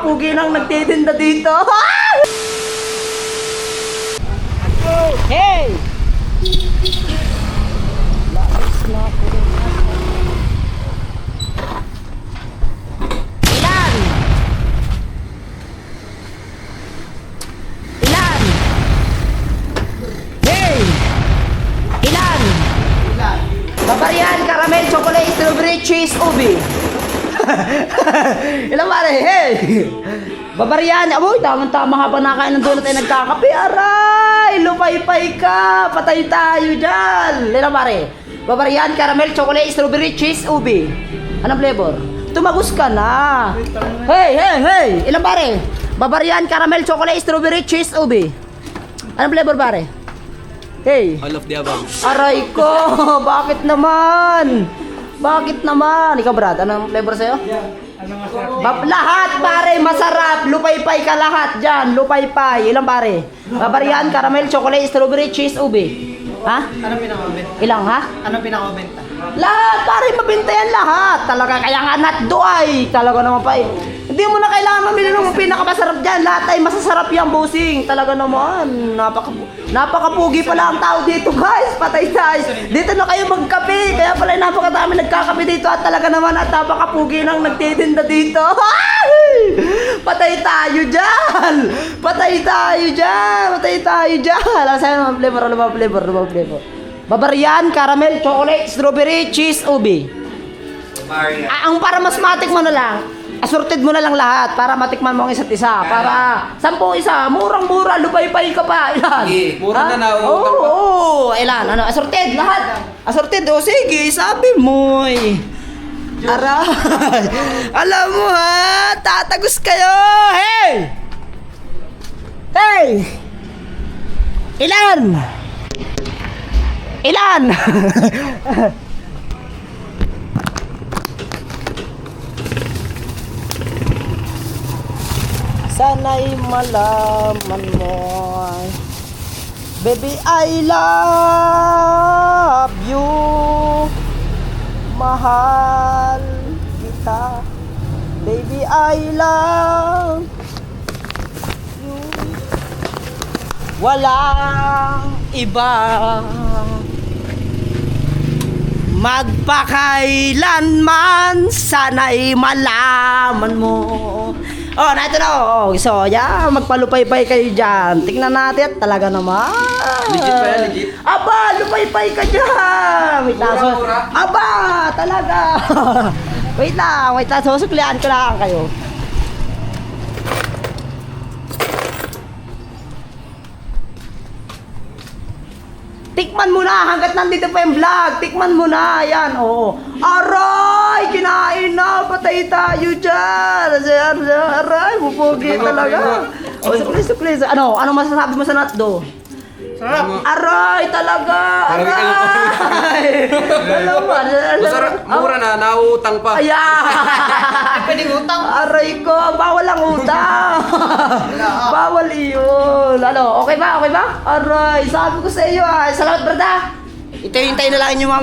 napakapugi ng nagtitinda dito. Hey! Labis na ako rin. Ilan? Ilan? Hey! Ilan? Bavarian, caramel, chocolate, strawberry, cheese, ubi. Ilan pare? Hey! Bavarian, aboy, tamang-tama habang nakain ng donut ay nagkakape. Aray! Lupay-pay ka! Patay tayo dyan! Ilan pare? Bavarian, caramel, chocolate, strawberry, cheese, ubi. Anong flavor? Tumagus ka na! Hey! Hey! Hey! Ilan pare? Bavarian, caramel, chocolate, strawberry, cheese, ubi. Anong flavor pare? Hey! All of the above. Aray ko! Bakit naman? Bakit naman? Ikaw Brad, anong flavor sa'yo? Lahat pare, masarap. Lupay-pay ka lahat dyan. Lupay-pay. Ilang pare? Bavarian, caramel, chocolate, strawberry, cheese, ube. Ha? Ano pinaka-benta? Ilang ha? Ano pinaka-benta? Lahat pare, mabenta yan lahat. Talaga, kaya nga natdo ay. Talaga naman pa eh. Hindi mo na kailangan mamili ng pinakamasarap dyan. Lahat ay masasarap yan, bossing. Talaga naman. Napakapugi pala ang tao dito, guys. Patay tayo. Dito na kayo magkape. Kaya pala napakadami nagkakape dito. At talaga naman at napakapugi ng nagtitinda dito. Patay tayo dyan. Patay tayo dyan. Patay tayo dyan. Alam sa'yo naman flavor. Ano ba flavor? Ano ba flavor? Bavarian, caramel, chocolate, strawberry, cheese, ubi. Ang para mas matikman na lang, assorted mo na lang lahat para matikman mo ang isa't isa. Para 10 isa, murang-mura, lupay-pay ka pa. Ilan? Sige, mura na nauutang pa. Oo, ilan? Ano? Assorted, lahat. Assorted, o sige, sabi mo eh. Aray. Alam mo ha, tatagos kayo. Hey! Hey! Ilan? Ilan? Sana'y malaman mo, baby, I love you. Mahal kita, baby, I love you. Walang iba, magpakailanman, sana'y malaman mo. Oh, naito na. Oh, so, yeah, magpalupay-pay kayo dyan. Tingnan natin, talaga naman. Legit pa yan, legit? Aba, lupay-pay ka dyan. Wait lang. Mura-mura. Aba, talaga. Wait lang. Susuklian ko lang kayo. Tikman mo na hanggat nandito pa yung vlog. Tikman mo na. Yan, oo. Aray! Kinain na. Patay tayo dyan. Aray, bupogi talaga. O, sukli. Ano masasabi mo sa natdo? Sarap! Aray, talaga. Aray! Alam mo. Masarap, mura na, nauutang pa. Ayan! Pwedeng utang! Aray ko, bawal ang utang. Bawal iyon. Ano, okay ba? Aray, sabi ko sa iyo ah. Salamat, brada. Ito, hintayin na lang inyo mama.